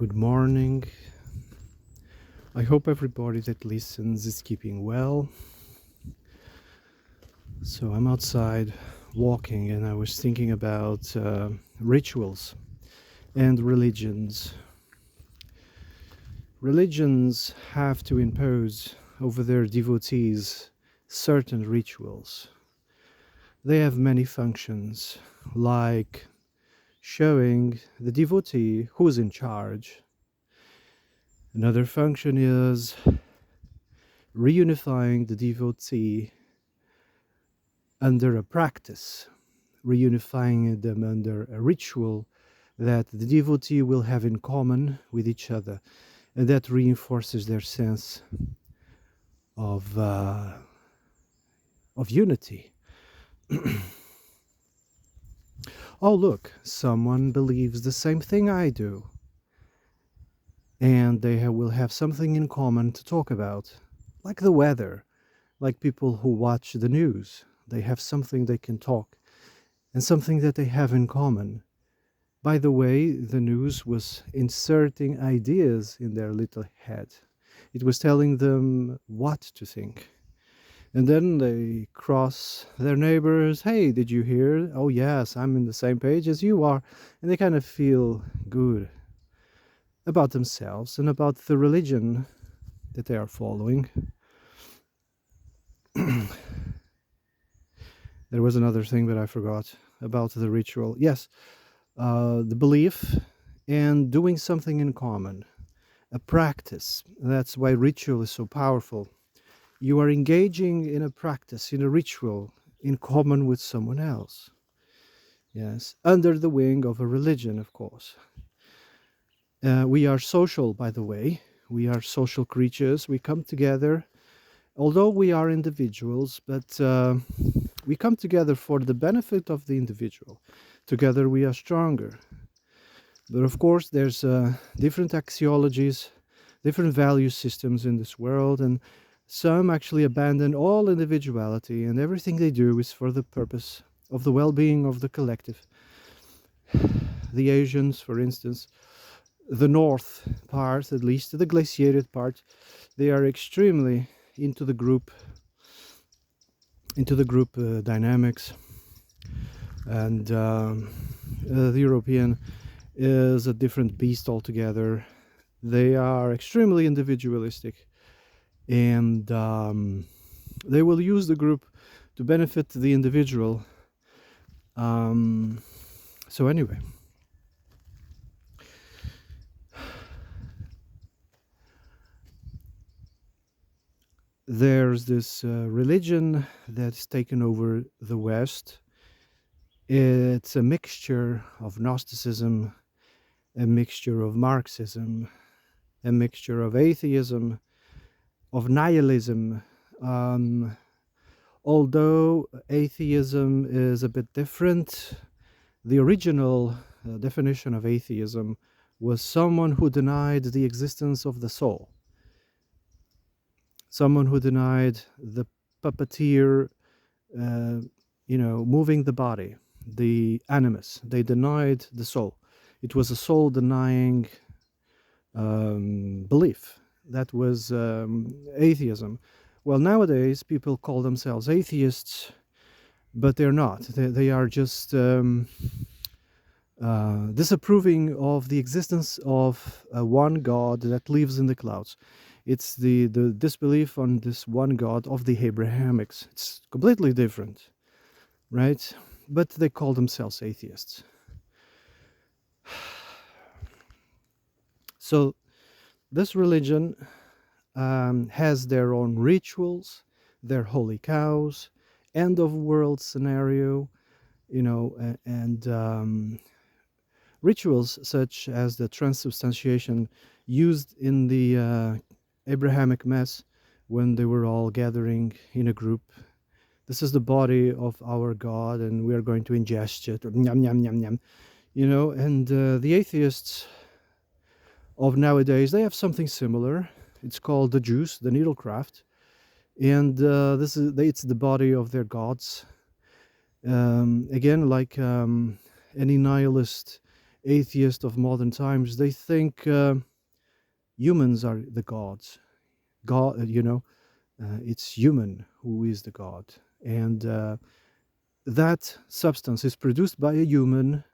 Good morning. I hope everybody that listens is keeping well. So I'm outside walking and I was thinking about rituals and religions. Religions have to impose over their devotees certain rituals. They have many functions, like showing the devotee who's in charge. Another function is reunifying the devotee under a practice, reunifying them under a ritual that the devotee will have in common with each other, and that reinforces their sense of unity. Oh, look, someone believes the same thing I do, and they will have something in common to talk about, like the weather, like people who watch the news. They have something they can talk and something that they have in common. By the way, the news was inserting ideas in their little head. It was telling them what to think. And then they cross their neighbors. Hey, did you hear? Oh, yes, I'm in the same page as you are. And they kind of feel good about themselves and about the religion that they are following. There was another thing that I forgot about the ritual. Yes, the belief and doing something in common, a practice. That's why ritual is so powerful. You are engaging in a practice, in a ritual, in common with someone else. Yes, under the wing of a religion, of course. We are social, by the way. We are social creatures. We come together, although we are individuals, but we come together for the benefit of the individual. Together we are stronger. But of course, there's different axiologies, different value systems in this world, and some actually abandon all individuality, and everything they do is for the purpose of the well-being of the collective. The Asians, for instance, the north part, at least the glaciated part, they are extremely into the group dynamics, and the European is a different beast altogether. They are extremely individualistic, and they will use the group to benefit the individual. So anyway, there's this religion that's taken over the West. It's a mixture of Gnosticism, a mixture of Marxism, a mixture of atheism, of nihilism. Although atheism is a bit different, the original definition of atheism was someone who denied the existence of the soul, someone who denied the puppeteer, moving the body, the animus. They denied the soul. It was a soul denying belief. That was atheism. Well, nowadays people call themselves atheists, but they're not. They are just disapproving of the existence of one God that lives in the clouds. It's the disbelief on this one God of the Abrahamics. It's completely different, right? But they call themselves atheists. So this religion has their own rituals, their holy cows, end of world scenario, and rituals such as the transubstantiation used in the Abrahamic Mass when they were all gathering in a group. This is the body of our God, and we are going to ingest it, or yum, yum, yum, yum. And the atheists of nowadays, they have something similar. It's called the juice, the needlecraft, and it's the body of their gods. Again, like any nihilist atheists of modern times, they think humans are the gods. God, it's human who is the god, and that substance is produced by a human,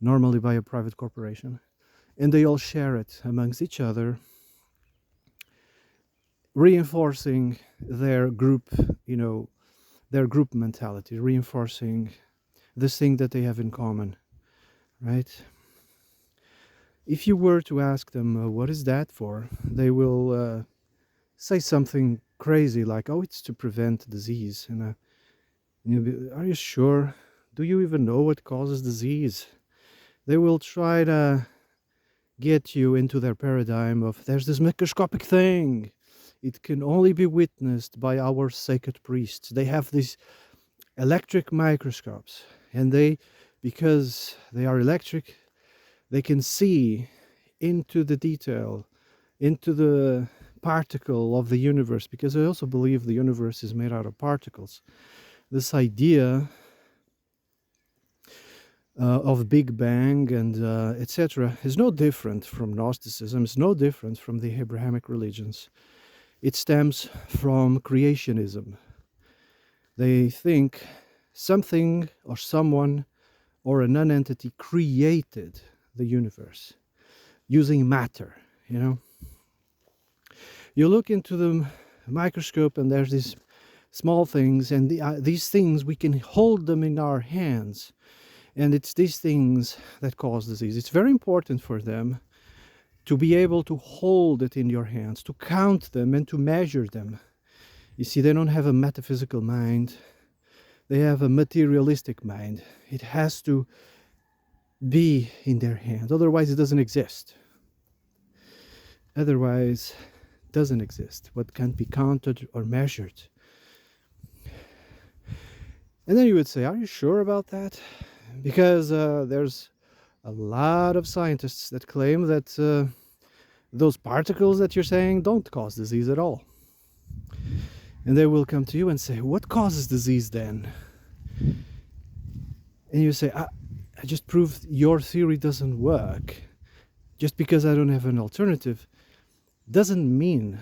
normally by a private corporation, and they all share it amongst each other, reinforcing their group, their group mentality, reinforcing this thing that they have in common, right? If you were to ask them, what is that for? They will say something crazy like, oh, it's to prevent disease. And you'll be, are you sure? Do you even know what causes disease? They will try to get you into their paradigm of, there's this microscopic thing. It can only be witnessed by our sacred priests. They have these electric microscopes, and because they are electric, they can see into the detail, into the particle of the universe, because I also believe the universe is made out of particles. This idea of Big Bang and etc. is no different from Gnosticism. It's no different from the Abrahamic religions. It stems from creationism. They think something or someone or a non-entity created the universe using matter, You look into the microscope and there's these small things, and these things, we can hold them in our hands. And it's these things that cause disease. It's very important for them to be able to hold it in your hands, to count them and to measure them. You see, they don't have a metaphysical mind. They have a materialistic mind. It has to be in their hands. Otherwise, it doesn't exist. Otherwise, it doesn't exist. What can't be counted or measured. And then you would say, are you sure about that? Because there's a lot of scientists that claim that those particles that you're saying don't cause disease at all. And they will come to you and say, what causes disease then? And you say, I just proved your theory doesn't work. Just because I don't have an alternative doesn't mean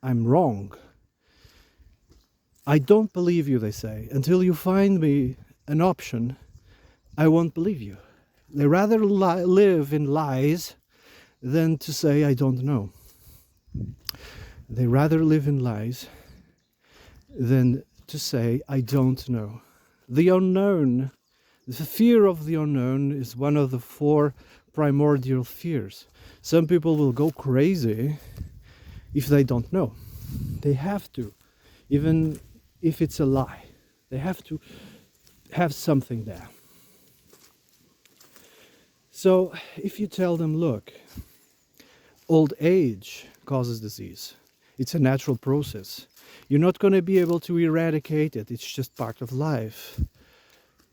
I'm wrong. I don't believe you, they say. Until you find me an option, I won't believe you. They rather live in lies than to say, I don't know. They rather live in lies than to say, I don't know. The unknown, the fear of the unknown is one of the 4 primordial fears. Some people will go crazy if they don't know. They have to, even if it's a lie. They have to have something there. So if you tell them, look, old age causes disease. It's a natural process. You're not going to be able to eradicate it. It's just part of life.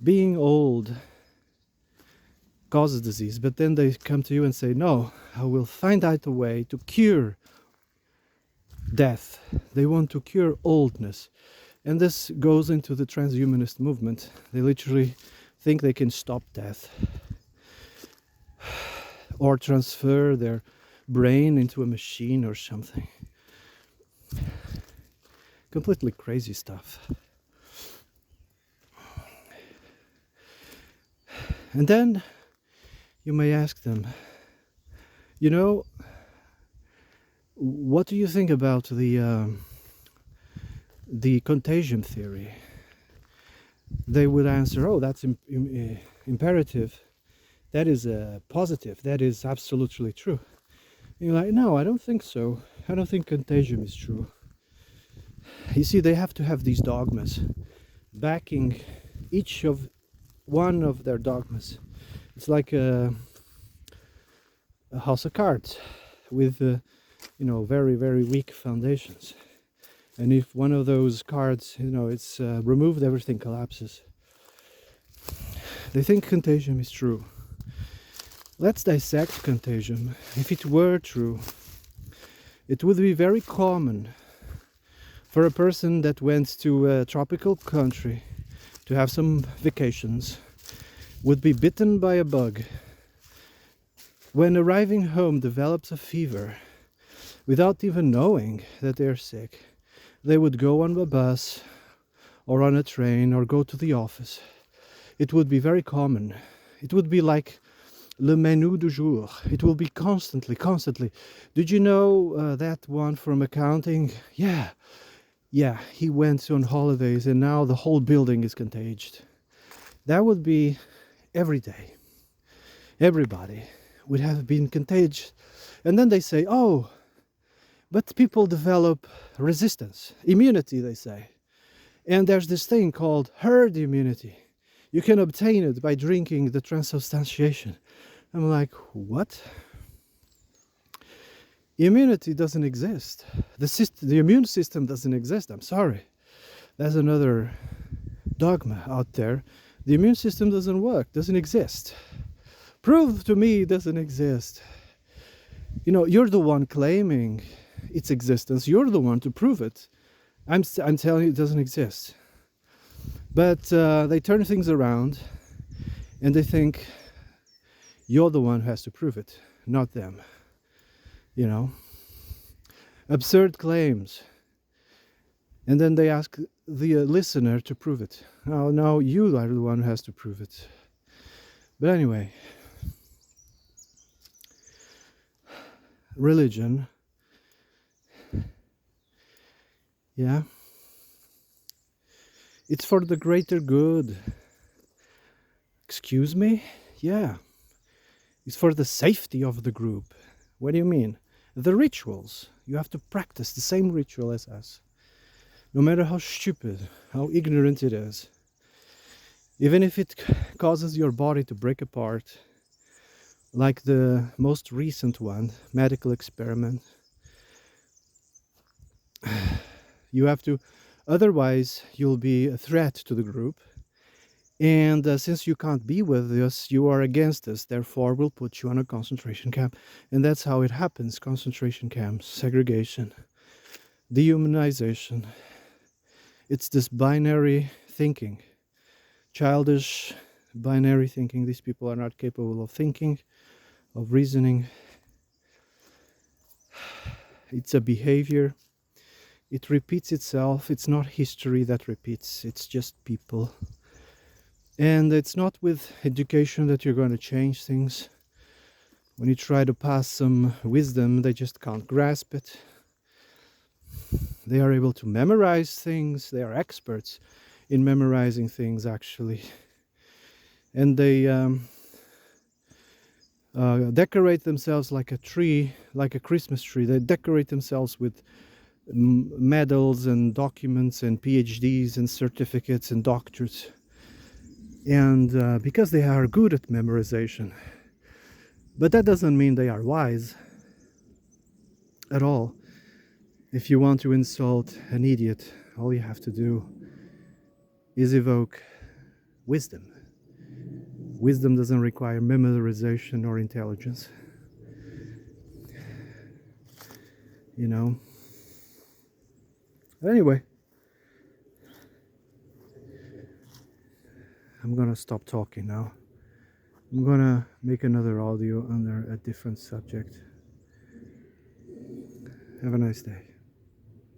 Being old causes disease, but then they come to you and say, no, I will find out a way to cure death. They want to cure oldness. And this goes into the transhumanist movement. They literally think they can stop death or transfer their brain into a machine or something. Completely crazy stuff. And then you may ask them, what do you think about the contagion theory? They would answer, oh, that's imperative. That is positive. That is absolutely true. And you're like, no, I don't think so. I don't think contagion is true. You see, they have to have these dogmas backing one of their dogmas. It's like a house of cards with very, very weak foundations. And if one of those cards, it's removed, everything collapses. They think contagion is true. Let's dissect contagion. If it were true, it would be very common for a person that went to a tropical country to have some vacations, would be bitten by a bug, when arriving home develops a fever without even knowing that they're sick, they would go on a bus or on a train or go to the office. It would be very common. It would be like le menu du jour. It will be constantly. Did you know that one from accounting? Yeah, he went on holidays and now the whole building is contagious. That would be every day. Everybody would have been contagious. And then they say, oh, but people develop resistance, immunity, they say. And there's this thing called herd immunity. You can obtain it by drinking the transubstantiation. I'm like, what? Immunity doesn't exist. The immune system doesn't exist. I'm sorry. That's another dogma out there. The immune system doesn't work, doesn't exist. Prove to me it doesn't exist. You know, you're the one claiming its existence. You're the one to prove it. I'm telling you it doesn't exist. But they turn things around and they think you're the one who has to prove it, not them. You know, absurd claims. And then they ask the listener to prove it. Oh, no, you are the one who has to prove it. But anyway, religion, yeah, it's for the greater good. Excuse me? Yeah, it's for the safety of the group. What do you mean? The rituals. You have to practice the same ritual as us. No matter how stupid, how ignorant it is. Even if it causes your body to break apart. Like the most recent one, medical experiment. You have to, otherwise you'll be a threat to the group. And since you can't be with us, you are against us. Therefore, we'll put you on a concentration camp. And that's how it happens. Concentration camps, segregation, dehumanization. It's this binary thinking. Childish binary thinking. These people are not capable of thinking, of reasoning. It's a behavior. It repeats itself. It's not history that repeats. It's just people. And it's not with education that you're going to change things. When you try to pass some wisdom, they just can't grasp it. They are able to memorize things. They are experts in memorizing things, actually. And they decorate themselves like a tree, like a Christmas tree. They decorate themselves with medals and documents and PhDs and certificates and doctorates. And because they are good at memorization. But that doesn't mean they are wise at all. If you want to insult an idiot, all you have to do is evoke wisdom. Wisdom doesn't require memorization or intelligence. You know. Anyway, I'm gonna stop talking now. I'm gonna make another audio under a different subject. Have a nice day.